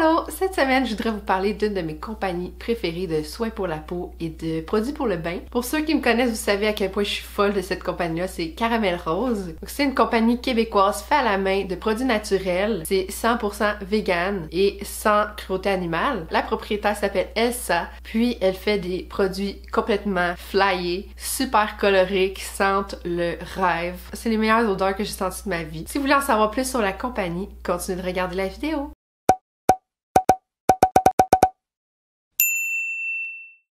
Allô! Cette semaine, je voudrais vous parler d'une de mes compagnies préférées de soins pour la peau et de produits pour le bain. Pour ceux qui me connaissent, vous savez à quel point je suis folle de cette compagnie-là, c'est Caramel Rose. C'est une compagnie québécoise fait à la main de produits naturels. C'est 100% vegan et sans cruauté animale. La propriétaire s'appelle Elsa, puis elle fait des produits complètement flyés, super colorés, qui sentent le rêve. C'est les meilleures odeurs que j'ai senties de ma vie. Si vous voulez en savoir plus sur la compagnie, continuez de regarder la vidéo.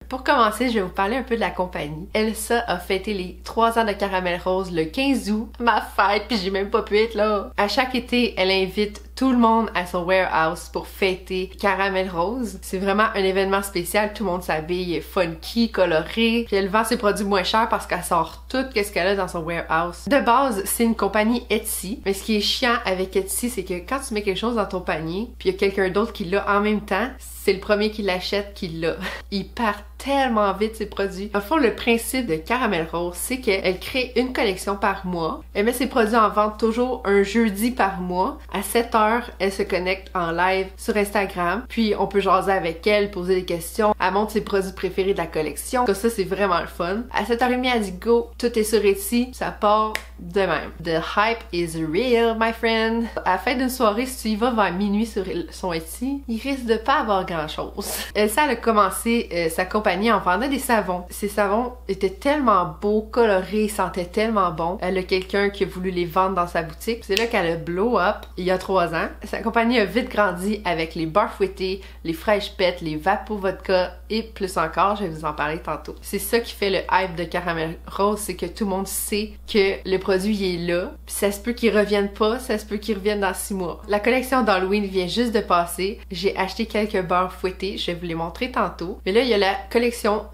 Pour commencer, je vais vous parler un peu de la compagnie. Elsa a fêté les 3 ans de Caramel Rose le 15 août, ma fête, puis j'ai même pas pu être là. À chaque été, elle invite tout le monde à son warehouse pour fêter Caramel Rose. C'est vraiment un événement spécial, tout le monde s'habille funky, coloré, puis elle vend ses produits moins chers parce qu'elle sort tout ce qu'elle a dans son warehouse. De base, c'est une compagnie Etsy, mais ce qui est chiant avec Etsy, c'est que quand tu mets quelque chose dans ton panier, puis il y a quelqu'un d'autre qui l'a en même temps, c'est le premier qui l'achète qui l'a. Il part tellement vite ces produits. Au fond, le principe de Caramel Rose, c'est qu'elle crée une collection par mois. Elle met ses produits en vente toujours un jeudi par mois. À 7 heures, elle se connecte en live sur Instagram. Puis on peut jaser avec elle, poser des questions. Elle montre ses produits préférés de la collection. Comme ça, c'est vraiment le fun. À 7h30, elle dit go, tout est sur Etsy. Ça part de même. The hype is real, my friend. À la fin d'une soirée, si tu y vas vers minuit sur son Etsy, il risque de pas avoir grand-chose. Elsa, elle a commencé sa compagnie en vendant des savons. Ces savons étaient tellement beaux, colorés, sentaient tellement bon. Elle a quelqu'un qui a voulu les vendre dans sa boutique. C'est là qu'elle a blow up il y a 3 ans. Sa compagnie a vite grandi avec les beurres fouettés, les fraîches pètes, les Vapo Vodka et plus encore. Je vais vous en parler tantôt. C'est ça qui fait le hype de Caramel Rose, c'est que tout le monde sait que le produit il est là. Puis ça se peut qu'il revienne pas, ça se peut qu'il revienne dans 6 mois. La collection d'Halloween vient juste de passer. J'ai acheté quelques beurres fouettés, je vais vous les montrer tantôt. Mais là, il y a la collection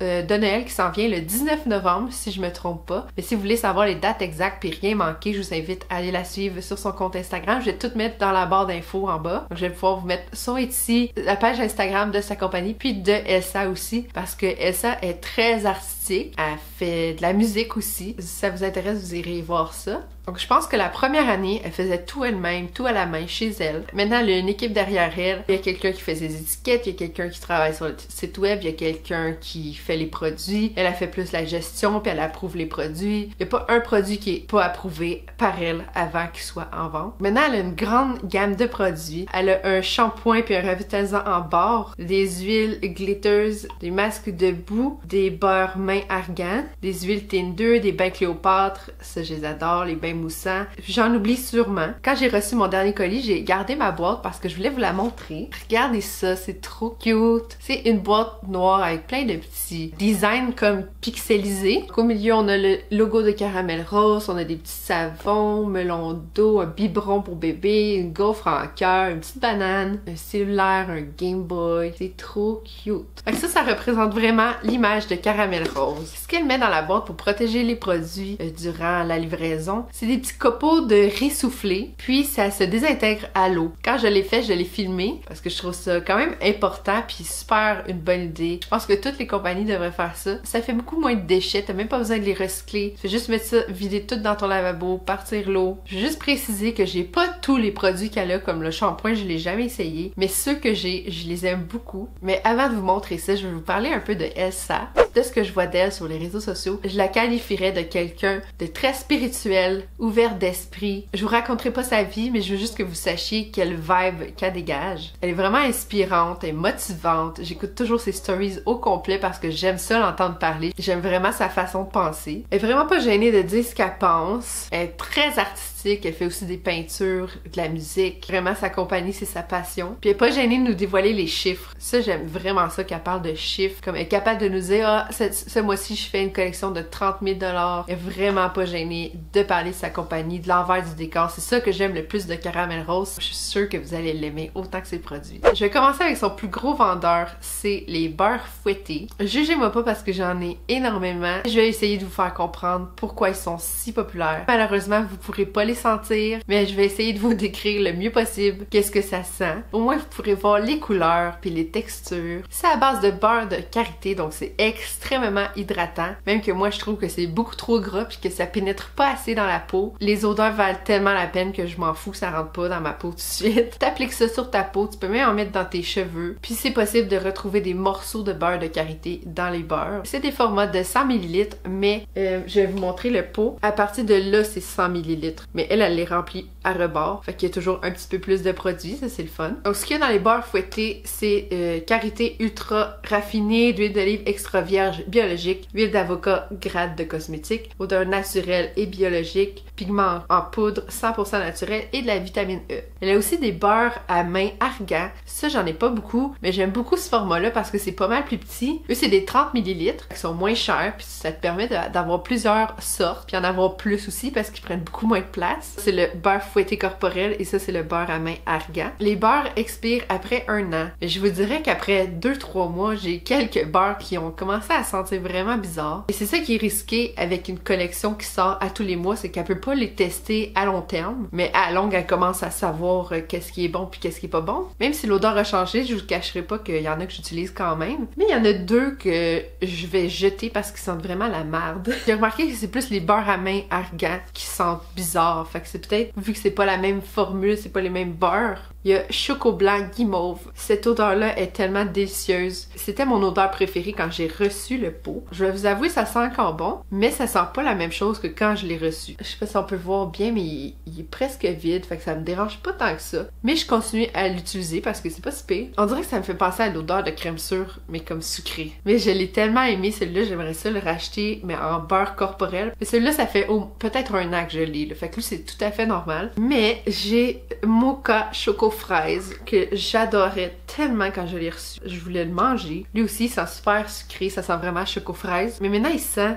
de Noël qui s'en vient le 19 novembre, si je me trompe pas. Mais si vous voulez savoir les dates exactes puis rien manquer, je vous invite à aller la suivre sur son compte Instagram. Je vais tout mettre dans la barre d'infos en bas. Donc, je vais pouvoir vous mettre son Etsy, la page Instagram de sa compagnie, puis de Elsa aussi, parce que Elsa est très artistique. Elle fait de la musique aussi. Si ça vous intéresse, vous irez voir ça. Donc je pense que la première année, elle faisait tout elle-même, tout à la main chez elle. Maintenant, elle a une équipe derrière elle. Il y a quelqu'un qui fait ses étiquettes, il y a quelqu'un qui travaille sur le site web, il y a quelqu'un qui fait les produits. Elle a fait plus la gestion, puis elle approuve les produits. Il n'y a pas un produit qui est pas approuvé par elle avant qu'il soit en vente. Maintenant, elle a une grande gamme de produits. Elle a un shampoing puis un revitalisant en barre, des huiles glitters, des masques de boue, des beurres mains argan, des huiles Tinder, des bains Cléopâtre, ça je les adore, les bains moussant. J'en oublie sûrement. Quand j'ai reçu mon dernier colis, j'ai gardé ma boîte parce que je voulais vous la montrer. Regardez ça, c'est trop cute. C'est une boîte noire avec plein de petits designs comme pixelisés. Au milieu, on a le logo de Caramel Rose, on a des petits savons, melon d'eau, un biberon pour bébé, une gaufre en cœur, une petite banane, un cellulaire, un Game Boy. C'est trop cute. Fait que ça représente vraiment l'image de Caramel Rose. Ce qu'elle met dans la boîte pour protéger les produits durant la livraison, c'est des petits copeaux de riz soufflé, puis ça se désintègre à l'eau. Quand je l'ai fait, je l'ai filmé parce que je trouve ça quand même important puis super une bonne idée. Je pense que toutes les compagnies devraient faire ça. Ça fait beaucoup moins de déchets, t'as même pas besoin de les recycler. Tu fais juste mettre ça, vider tout dans ton lavabo, partir l'eau. Je vais juste préciser que j'ai pas tous les produits qu'elle a, comme le shampoing, je l'ai jamais essayé, mais ceux que j'ai, je les aime beaucoup. Mais avant de vous montrer ça, je vais vous parler un peu de Elsa. De ce que je vois d'elle sur les réseaux sociaux, je la qualifierais de quelqu'un de très spirituel, ouvert d'esprit. Je vous raconterai pas sa vie, mais je veux juste que vous sachiez quelle vibe qu'elle dégage. Elle est vraiment inspirante, elle est motivante. J'écoute toujours ses stories au complet parce que j'aime ça l'entendre parler. J'aime vraiment sa façon de penser. Elle est vraiment pas gênée de dire ce qu'elle pense. Elle est très artistique, elle fait aussi des peintures, de la musique. Vraiment, sa compagnie, c'est sa passion. Puis elle est pas gênée de nous dévoiler les chiffres. Ça, j'aime vraiment ça qu'elle parle de chiffres. Comme elle est capable de nous dire, ah, ce mois-ci, je fais une collection de 30 000 $. Elle est vraiment pas gênée de parler de sa compagnie, de l'envers du décor. C'est ça que j'aime le plus de Caramel Rose. Je suis sûre que vous allez l'aimer autant que ses produits. Je vais commencer avec son plus gros vendeur, c'est les beurres fouettés. Jugez-moi pas parce que j'en ai énormément. Je vais essayer de vous faire comprendre pourquoi ils sont si populaires. Malheureusement, vous pourrez pas les sentir, mais je vais essayer de vous décrire le mieux possible qu'est-ce que ça sent. Au moins, vous pourrez voir les couleurs puis les textures. C'est à base de beurre de karité, donc c'est extrêmement hydratant. Même que moi, je trouve que c'est beaucoup trop gras puis que ça pénètre pas assez dans la peau. Les odeurs valent tellement la peine que je m'en fous que ça rentre pas dans ma peau tout de suite. T'appliques ça sur ta peau, tu peux même en mettre dans tes cheveux. Puis c'est possible de retrouver des morceaux de beurre de karité dans les beurres. C'est des formats de 100 ml, mais je vais vous montrer le pot. À partir de là, c'est 100 ml. Mais elle les remplit à rebord. Fait qu'il y a toujours un petit peu plus de produits, ça c'est le fun. Donc ce qu'il y a dans les beurres fouettés, c'est karité ultra raffinée, d'huile d'olive extra vierge biologique, huile d'avocat grade de cosmétique, odeur naturelle et biologique, pigments en poudre 100% naturel et de la vitamine E. Elle a aussi des beurres à main argan. Ça, j'en ai pas beaucoup, mais j'aime beaucoup ce format-là parce que c'est pas mal plus petit. Eux, c'est des 30 ml qui sont moins chers, puis ça te permet d'avoir plusieurs sortes, puis en avoir plus aussi parce qu'ils prennent beaucoup moins de place. C'est le beurre fouetté corporel et ça, c'est le beurre à main argan. Les beurres expirent après 1 an. Mais je vous dirais qu'après 2-3 mois, j'ai quelques beurres qui ont commencé à sentir vraiment bizarre. Et c'est ça qui est risqué avec une collection qui sort à tous les mois, c'est qu'elle peut pas les tester à long terme, mais à longue, elle commence à savoir qu'est-ce qui est bon puis qu'est-ce qui est pas bon. Même si l'odeur a changé, je vous cacherai pas qu'il y en a que j'utilise quand même. Mais il y en a 2 que je vais jeter parce qu'ils sentent vraiment la merde. J'ai remarqué que c'est plus les beurres à main argan qui sentent bizarre. Fait que c'est peut-être, vu que c'est pas la même formule, c'est pas les mêmes beurres. Il y a Choco Blanc Guimauve. Cette odeur-là est tellement délicieuse. C'était mon odeur préférée quand j'ai reçu le pot. Je vais vous avouer, ça sent encore bon, mais ça sent pas la même chose que quand je l'ai reçu. Je sais pas si on peut voir bien, mais il est presque vide, fait que ça me dérange pas tant que ça. Mais je continue à l'utiliser parce que c'est pas si pire. On dirait que ça me fait penser à l'odeur de crème sûre, mais comme sucrée. Mais je l'ai tellement aimé, celui-là, j'aimerais ça le racheter, mais en beurre corporel. Mais celui-là, ça fait peut-être 1 an que je l'ai, fait que lui, c'est tout à fait normal. Mais j'ai Mocha Choco Fraise que j'adorais tellement quand je l'ai reçu. Je voulais le manger. Lui aussi, il sent super sucré, ça sent vraiment choco fraise. Mais maintenant, il sent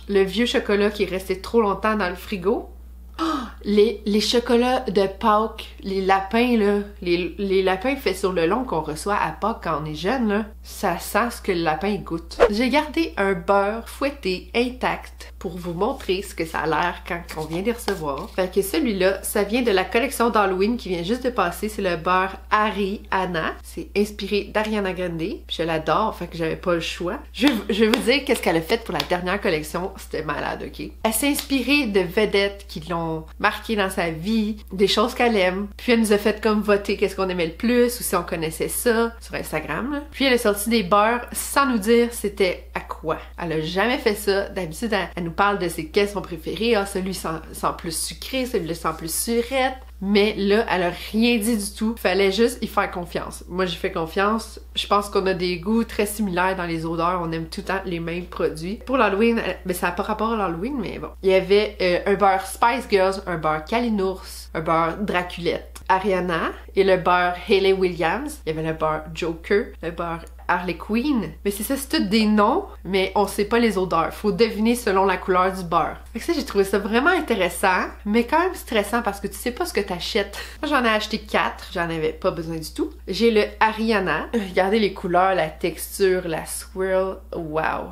le vieux chocolat qui est resté trop longtemps dans le frigo. Oh, les chocolats de Pâques, les lapins là, les lapins faits sur le long qu'on reçoit à Pâques quand on est jeune là, ça sent ce que le lapin goûte. J'ai gardé un beurre fouetté intact pour vous montrer ce que ça a l'air quand on vient de recevoir. Fait que celui-là, ça vient de la collection d'Halloween qui vient juste de passer, c'est le beurre Ariana. C'est inspiré d'Ariana Grande. Puis je l'adore, fait que j'avais pas le choix. Je vais vous dire qu'est-ce qu'elle a fait pour la dernière collection, c'était malade, ok? Elle s'est inspirée de vedettes qui l'ont marqué dans sa vie, des choses qu'elle aime. Puis elle nous a fait comme voter qu'est-ce qu'on aimait le plus ou si on connaissait ça sur Instagram. Là. Puis elle a sorti des beurres sans nous dire c'était à quoi. Elle a jamais fait ça. D'habitude, elle nous parle de ses quels sont préférés. Ah, celui sent plus sucré, celui-là sent plus surette. Mais là, elle a rien dit du tout. Fallait juste y faire confiance. Moi, j'ai fait confiance. Je pense qu'on a des goûts très similaires dans les odeurs. On aime tout le temps les mêmes produits. Pour l'Halloween, ben ça n'a pas rapport à l'Halloween, mais bon. Il y avait un beurre Spice Girls, un beurre Kalinours, un beurre Draculette, Ariana et le beurre Hayley Williams. Il y avait le beurre Joker, le beurre Harley Quinn. Mais c'est ça, c'est tous des noms, mais on sait pas les odeurs. Faut deviner selon la couleur du beurre. Fait que ça, j'ai trouvé ça vraiment intéressant, mais quand même stressant parce que tu sais pas ce que t'achètes. Moi, j'en ai acheté 4, j'en avais pas besoin du tout. J'ai le Ariana. Regardez les couleurs, la texture, la swirl. Wow!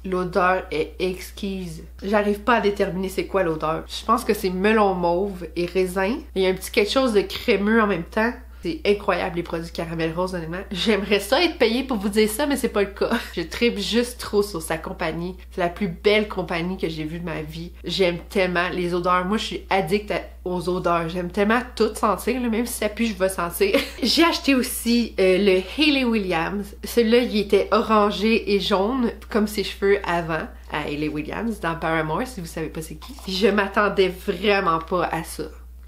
L'odeur est exquise. J'arrive pas à déterminer c'est quoi l'odeur. Je pense que c'est melon mauve et raisin. Il y a un petit quelque chose de crémeux en même temps. C'est incroyable les produits caramel rose honnêtement. J'aimerais ça être payée pour vous dire ça, mais c'est pas le cas. Je tripe juste trop sur sa compagnie. C'est la plus belle compagnie que j'ai vue de ma vie. J'aime tellement les odeurs. Moi, je suis addict aux odeurs. J'aime tellement tout sentir, là, même si ça pue, je vais sentir. J'ai acheté aussi le Hayley Williams. Celui-là, il était orangé et jaune, comme ses cheveux avant. À Hayley Williams, dans Paramore, si vous savez pas c'est qui. Je m'attendais vraiment pas à ça.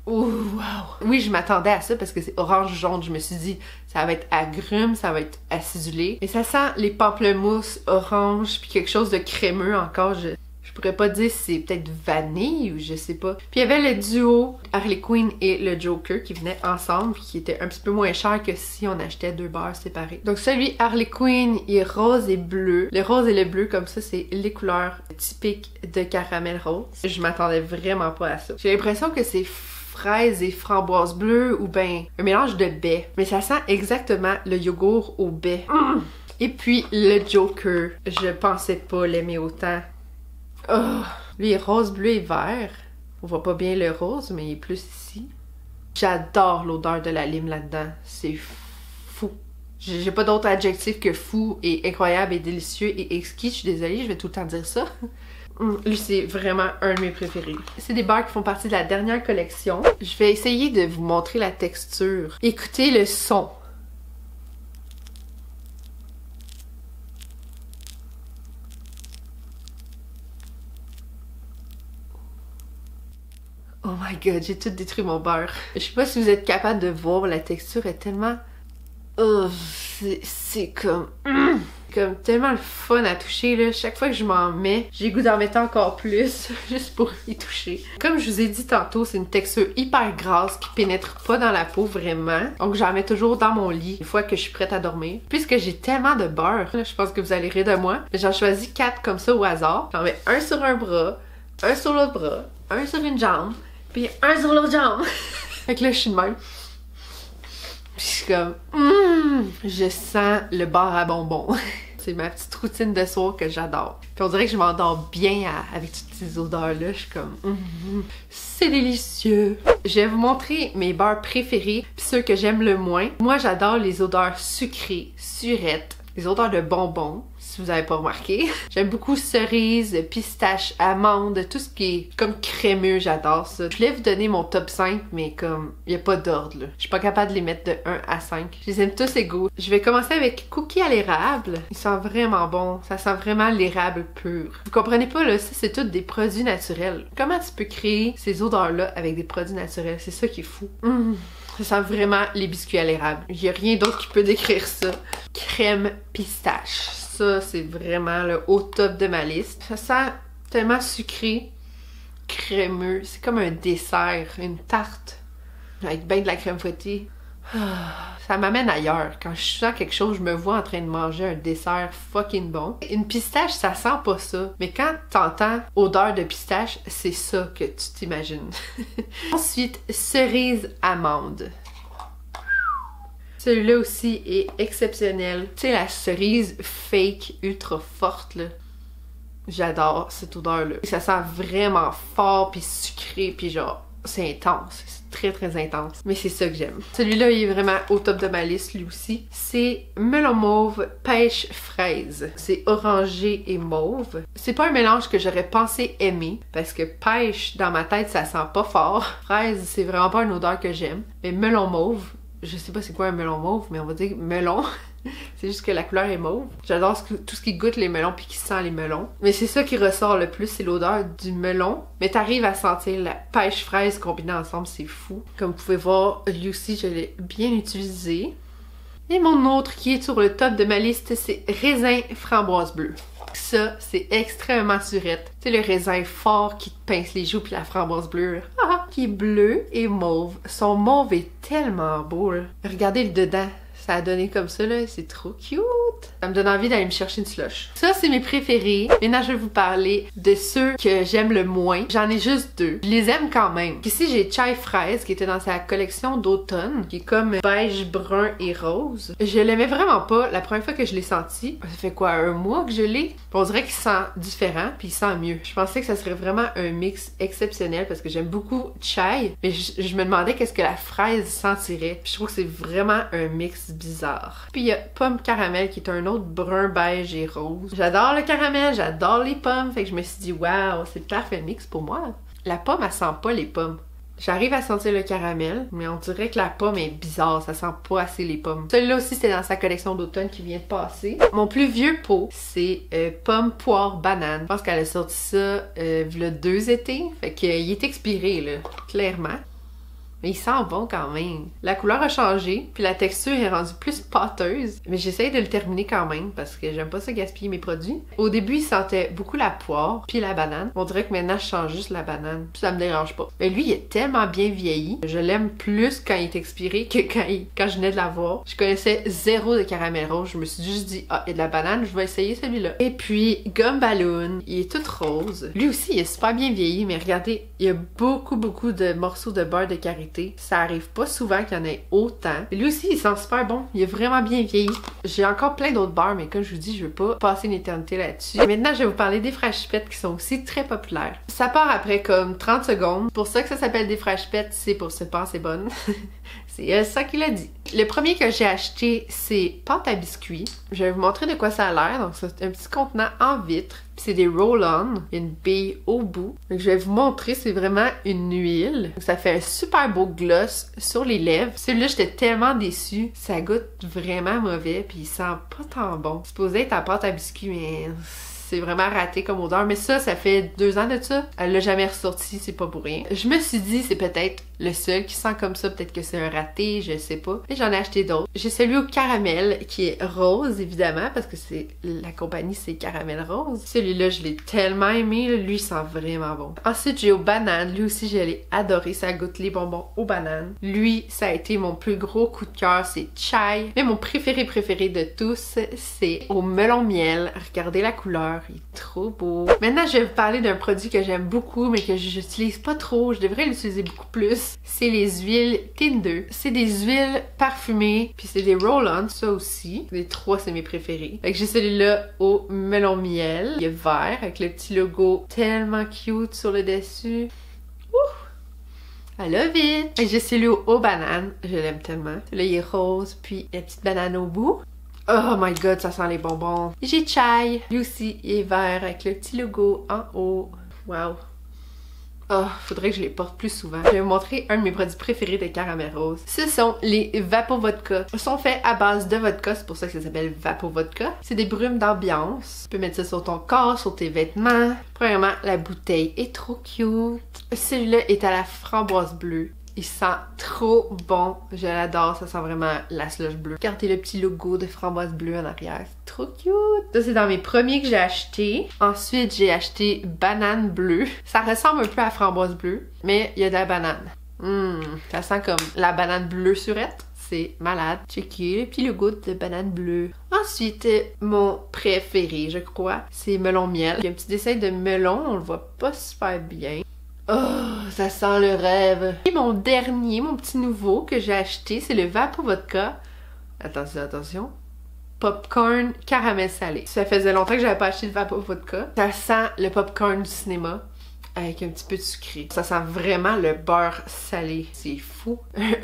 Oh, wow! Oui, je m'attendais à ça parce que c'est orange-jaune. Je me suis dit, ça va être agrume, ça va être acidulé. Et ça sent les pamplemousses orange, puis quelque chose de crémeux encore. Je pourrais pas dire si c'est peut-être vanille ou je sais pas. Puis il y avait le duo Harley Quinn et le Joker qui venaient ensemble, qui était un petit peu moins cher que si on achetait 2 beurres séparés. Donc celui Harley Quinn, il est rose et bleu. Le rose et le bleu, comme ça, c'est les couleurs typiques de caramel rose. Je m'attendais vraiment pas à ça. J'ai l'impression que c'est fraises et framboises bleues ou ben un mélange de baies. Mais ça sent exactement le yogourt aux baies. Et puis le Joker, je pensais pas l'aimer autant. Oh, lui est rose, bleu et vert. On voit pas bien le rose, mais il est plus ici. J'adore l'odeur de la lime là-dedans. C'est fou. J'ai pas d'autre adjectif que fou et incroyable et délicieux et exquis. Je suis désolée, je vais tout le temps dire ça. Lui, c'est vraiment un de mes préférés. C'est des beurres qui font partie de la dernière collection. Je vais essayer de vous montrer la texture. Écoutez le son. Oh my god, j'ai tout détruit mon beurre. Je sais pas si vous êtes capable de voir, la texture est tellement... Oh, c'est comme... Comme tellement le fun à toucher, là. Chaque fois que je m'en mets, j'ai le goût d'en mettre encore plus, juste pour y toucher. Comme je vous ai dit tantôt, c'est une texture hyper grasse qui pénètre pas dans la peau vraiment. Donc j'en mets toujours dans mon lit, une fois que je suis prête à dormir. Puisque j'ai tellement de beurre, là, je pense que vous allez rire de moi, j'en choisis 4 comme ça au hasard. J'en mets un sur un bras, un sur l'autre bras, un sur une jambe, puis un sur l'autre jambe. Fait que là, je suis de même. Puis je suis comme... je sens le beurre à bonbons. C'est ma petite routine de soir que j'adore. Puis on dirait que je m'endors bien avec toutes ces odeurs-là. Je suis comme... c'est délicieux! Je vais vous montrer mes beurres préférés, puis ceux que j'aime le moins. Moi, j'adore les odeurs sucrées, surettes, les odeurs de bonbons, si vous avez pas remarqué. J'aime beaucoup cerise, pistache, amande, tout ce qui est comme crémeux, j'adore ça. Je voulais vous donner mon top 5, mais comme, il n'y a pas d'ordre, là. Je suis pas capable de les mettre de 1 à 5. Je les aime tous égaux. Je vais commencer avec cookies à l'érable. Ils sont vraiment bons. Ça sent vraiment l'érable pur. Vous comprenez pas, là, ça, c'est tous des produits naturels. Comment tu peux créer ces odeurs-là avec des produits naturels? C'est ça qui est fou. Ça sent vraiment les biscuits à l'érable. Il n'y a rien d'autre qui peut décrire ça. Crème pistache. Ça, c'est vraiment le au top de ma liste. Ça sent tellement sucré, crémeux. C'est comme un dessert, une tarte avec ben de la crème fouettée. Ça m'amène ailleurs. Quand je sens quelque chose, je me vois en train de manger un dessert fucking bon. Une pistache, ça sent pas ça. Mais quand t'entends odeur de pistache, c'est ça que tu t'imagines. Ensuite, cerise amande. Celui-là aussi est exceptionnel. Tu sais, la cerise fake ultra forte, là. J'adore cette odeur-là. Ça sent vraiment fort, puis sucré, puis genre, c'est intense. C'est très, très intense. Mais c'est ça que j'aime. Celui-là, il est vraiment au top de ma liste, lui aussi. C'est melon mauve pêche fraise. C'est orangé et mauve. C'est pas un mélange que j'aurais pensé aimer, parce que pêche, dans ma tête, ça sent pas fort. Fraise, c'est vraiment pas une odeur que j'aime. Mais melon mauve, je sais pas c'est quoi un melon mauve, mais on va dire melon. C'est juste que la couleur est mauve. J'adore tout ce qui goûte les melons puis qui sent les melons. Mais c'est ça qui ressort le plus, c'est l'odeur du melon. Mais t'arrives à sentir la pêche fraise combinée ensemble, c'est fou. Comme vous pouvez voir, lui aussi, je l'ai bien utilisé. Et mon autre qui est sur le top de ma liste, c'est raisin framboise bleue. Ça, c'est extrêmement surette. C'est le raisin fort qui te pince les joues puis la framboise bleue, qui est bleu et mauve. Son mauve est tellement beau, là. Regardez le dedans. Ça a donné comme ça, là. C'est trop cute! Ça me donne envie d'aller me chercher une slush. Ça, c'est mes préférés. Maintenant, je vais vous parler de ceux que j'aime le moins. J'en ai juste 2. Je les aime quand même. Ici, j'ai Chai Fraise, qui était dans sa collection d'automne, qui est comme beige, brun et rose. Je l'aimais vraiment pas la première fois que je l'ai senti. Ça fait quoi, un mois que je l'ai? On dirait qu'il sent différent, puis il sent mieux. Je pensais que ça serait vraiment un mix exceptionnel, parce que j'aime beaucoup Chai, mais je me demandais qu'est-ce que la fraise sentirait. Puis je trouve que c'est vraiment un mix bizarre. Puis il y a pomme caramel qui est un autre brun, beige et rose. J'adore le caramel, j'adore les pommes, fait que je me suis dit waouh, c'est le parfait mix pour moi. La pomme, elle sent pas les pommes. J'arrive à sentir le caramel, mais on dirait que la pomme est bizarre, ça sent pas assez les pommes. Celui-là aussi, c'est dans sa collection d'automne qui vient de passer. Mon plus vieux pot, c'est pomme, poire, banane. Je pense qu'elle a sorti ça il y a 2 étés, fait qu'il est expiré, là, clairement. Mais il sent bon quand même. La couleur a changé, puis la texture est rendue plus pâteuse. Mais j'essaye de le terminer quand même, parce que j'aime pas ça gaspiller mes produits. Au début, il sentait beaucoup la poire, puis la banane. On dirait que maintenant, je change juste la banane, puis ça me dérange pas. Mais lui, il est tellement bien vieilli. Je l'aime plus quand il est expiré que quand je venais de l'avoir. Je connaissais zéro de caramel rose. Je me suis juste dit, ah, il y a de la banane, je vais essayer celui-là. Et puis, Gum Balloon, il est tout rose. Lui aussi, il est super bien vieilli, mais regardez, il y a beaucoup de morceaux de beurre de karité côté. Ça arrive pas souvent qu'il y en ait autant. Et lui aussi, il sent super bon. Il est vraiment bien vieilli. J'ai encore plein d'autres beurres, mais comme je vous dis, je veux pas passer une éternité là-dessus. Maintenant, je vais vous parler des Freshpet qui sont aussi très populaires. Ça part après comme 30 secondes. Pour ça que ça s'appelle des Freshpet, c'est pour se penser bonne. C'est ça qu'il a dit. Le premier que j'ai acheté, c'est pâte à biscuits. Je vais vous montrer de quoi ça a l'air. Donc, c'est un petit contenant en vitre. Puis c'est des roll-on. Il y a une bille au bout. Donc, je vais vous montrer, c'est vraiment une huile. Donc, ça fait un super beau gloss sur les lèvres. Celui-là, j'étais tellement déçue. Ça goûte vraiment mauvais, puis il sent pas tant bon. C'est supposé être à pâte à biscuits, mais c'est vraiment raté comme odeur. Mais ça fait 2 ans de ça. Elle l'a jamais ressorti, c'est pas pour rien. Je me suis dit, c'est peut-être le seul qui sent comme ça. Peut-être que c'est un raté, je sais pas. Mais j'en ai acheté d'autres. J'ai celui au caramel, qui est rose, évidemment, parce que c'est la compagnie, c'est Caramel Rose. Celui-là, je l'ai tellement aimé. Là. Lui, il sent vraiment bon. Ensuite, j'ai au banane. Lui aussi, je l'ai adoré. Ça goûte les bonbons aux bananes. Lui, ça a été mon plus gros coup de cœur. C'est chai. Mais mon préféré de tous, c'est au melon miel. Regardez la couleur. Il est trop beau. Maintenant, je vais vous parler d'un produit que j'aime beaucoup, mais que j'utilise pas trop. Je devrais l'utiliser beaucoup plus. C'est les huiles Tinder. C'est des huiles parfumées, puis c'est des roll-on, ça aussi. Les 3, c'est mes préférés. Fait que j'ai celui-là au melon miel. Il est vert, avec le petit logo tellement cute sur le dessus. Ouh! I love it! Et j'ai celui aux bananes. Je l'aime tellement. Là, il est rose, puis la petite banane au bout. Oh my god, ça sent les bonbons. J'ai chai. Lui aussi, il est vert avec le petit logo en haut. Wow. Oh, faudrait que je les porte plus souvent. Je vais vous montrer un de mes produits préférés de Caramel Rose. Ce sont les Vapo Vodka. Ils sont faits à base de vodka, c'est pour ça que ça s'appelle Vapo Vodka. C'est des brumes d'ambiance. Tu peux mettre ça sur ton corps, sur tes vêtements. Premièrement, la bouteille est trop cute. Celui-là est à la framboise bleue. Il sent trop bon. Je l'adore. Ça sent vraiment la slush bleue. Regardez le petit logo de framboise bleue en arrière. C'est trop cute. Ça, c'est dans mes premiers que j'ai acheté. Ensuite, j'ai acheté banane bleue. Ça ressemble un peu à framboise bleue, mais il y a de la banane. Ça sent comme la banane bleue surette. C'est malade. Checkez le petit logo de banane bleue. Ensuite, mon préféré, je crois, c'est melon miel. Il y a un petit dessin de melon. On le voit pas super bien. Oh, ça sent le rêve. Et mon dernier, mon petit nouveau que j'ai acheté, c'est le Vapo Vodka. Attention, attention. Popcorn caramel salé. Ça faisait longtemps que j'avais pas acheté de Vapo Vodka. Ça sent le popcorn du cinéma avec un petit peu de sucré. Ça sent vraiment le beurre salé. C'est fou.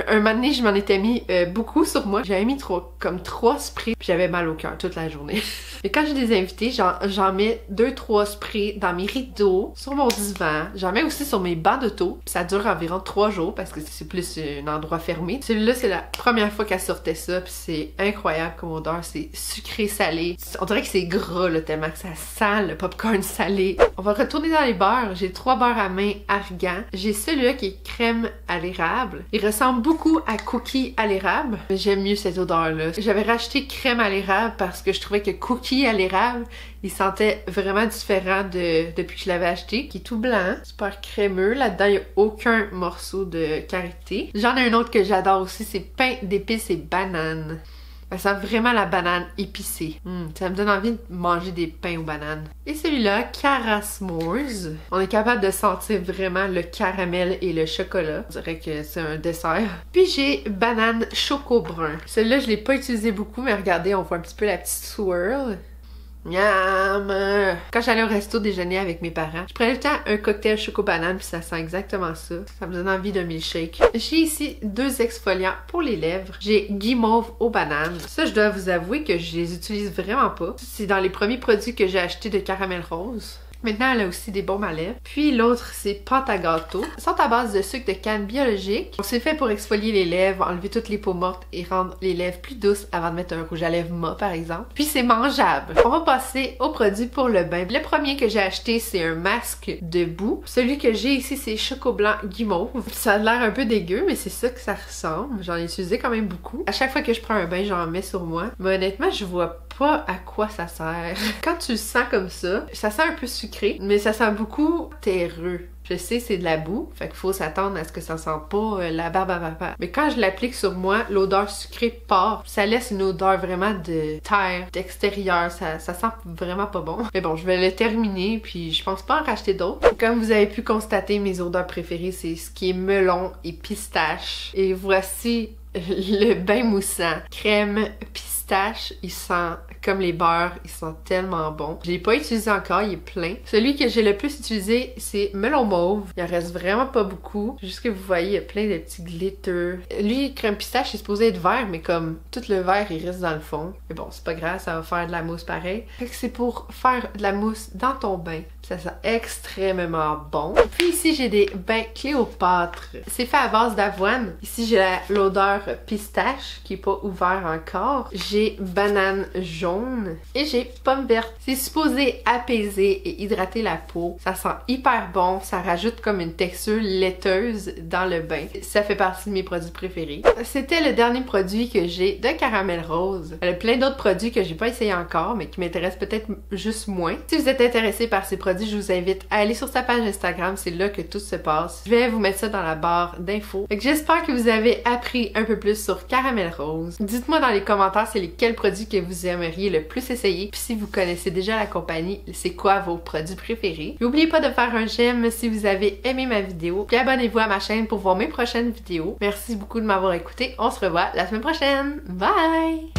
Un moment donné, je m'en étais mis beaucoup sur moi. J'avais mis comme 3 sprays, puis j'avais mal au cœur toute la journée. Et quand j'ai des invités, j'en mets 2-3 sprays dans mes rideaux, sur mon divan. J'en mets aussi sur mes bancs d'auto. Ça dure environ 3 jours parce que c'est plus un endroit fermé. Celui-là, c'est la première fois qu'elle sortait ça, puis c'est incroyable comme odeur. C'est sucré-salé. On dirait que c'est gras, là, tellement que ça sent le popcorn salé. On va retourner dans les beurres. J'ai 3 beurres à main Argan. J'ai celui-là qui est crème à l'érable. Il ressemble beaucoup à cookie à l'érable. J'aime mieux cette odeur-là. J'avais racheté crème à l'érable parce que je trouvais que cookie à l'érable, il sentait vraiment différent depuis que je l'avais acheté. Qui est tout blanc, super crémeux. Là-dedans, il n'y a aucun morceau de karité. J'en ai un autre que j'adore aussi, c'est pain d'épices et banane. Ça sent vraiment la banane épicée. Ça me donne envie de manger des pains aux bananes. Et celui-là, Cara S'mores. On est capable de sentir vraiment le caramel et le chocolat. On dirait que c'est un dessert. Puis j'ai banane choco brun. Celui-là, je l'ai pas utilisé beaucoup, mais regardez, on voit un petit peu la petite swirl. Miam! Quand j'allais au resto déjeuner avec mes parents, je prenais le temps un cocktail choco-banane puis ça sent exactement ça. Ça me donne envie de milkshake. J'ai ici 2 exfoliants pour les lèvres. J'ai Guimauve aux bananes. Ça, je dois vous avouer que je les utilise vraiment pas. C'est dans les premiers produits que j'ai achetés de Caramel Rose. Maintenant, elle a aussi des baumes à lèvres. Puis l'autre, c'est pâte à gâteau. Ils sont à base de sucre de canne biologique. C'est fait pour exfolier les lèvres, enlever toutes les peaux mortes et rendre les lèvres plus douces avant de mettre un rouge à lèvres mat, par exemple. Puis c'est mangeable. On va passer aux produits pour le bain. Le premier que j'ai acheté, c'est un masque de boue. Celui que j'ai ici, c'est Choco Blanc Guimauve. Ça a l'air un peu dégueu, mais c'est ça que ça ressemble. J'en ai utilisé quand même beaucoup. À chaque fois que je prends un bain, j'en mets sur moi. Mais honnêtement, je vois pas à quoi ça sert. Quand tu le sens comme ça sent un peu sucré, mais ça sent beaucoup terreux. Je sais, c'est de la boue, fait qu'il faut s'attendre à ce que ça sent pas la barbe à papa. Mais quand je l'applique sur moi, l'odeur sucrée part. Ça laisse une odeur vraiment de terre, d'extérieur. Ça sent vraiment pas bon. Mais bon, je vais le terminer, puis je pense pas en racheter d'autres. Comme vous avez pu constater, mes odeurs préférées, c'est ce qui est melon et pistache. Et voici le bain moussant. Crème pistache, il sent comme les beurres, il sent tellement bon. Je l'ai pas utilisé encore, il est plein. Celui que j'ai le plus utilisé, c'est melon mauve. Il en reste vraiment pas beaucoup. Juste que vous voyez, il y a plein de petits glitters. Lui, crème pistache, il est supposé être vert, mais comme tout le vert, il reste dans le fond. Mais bon, c'est pas grave, ça va faire de la mousse pareil. Fait que c'est pour faire de la mousse dans ton bain. Ça sent extrêmement bon. Puis ici, j'ai des bains Cléopâtre. C'est fait à base d'avoine. Ici, j'ai l'odeur pistache qui est pas ouvert encore. J'ai banane jaune et j'ai pomme verte. C'est supposé apaiser et hydrater la peau. Ça sent hyper bon. Ça rajoute comme une texture laiteuse dans le bain. Ça fait partie de mes produits préférés. C'était le dernier produit que j'ai de caramel rose. Il y a plein d'autres produits que j'ai pas essayé encore, mais qui m'intéressent peut-être juste moins. Si vous êtes intéressé par ces produits, je vous invite à aller sur sa page Instagram, c'est là que tout se passe. Je vais vous mettre ça dans la barre d'infos. J'espère que vous avez appris un peu plus sur caramel rose. Dites-moi dans les commentaires c'est lesquels produits que vous aimeriez le plus essayer. Puis si vous connaissez déjà la compagnie, c'est quoi vos produits préférés. N'oubliez pas de faire un j'aime si vous avez aimé ma vidéo. Puis abonnez-vous à ma chaîne pour voir mes prochaines vidéos. Merci beaucoup de m'avoir écouté. On se revoit la semaine prochaine. Bye!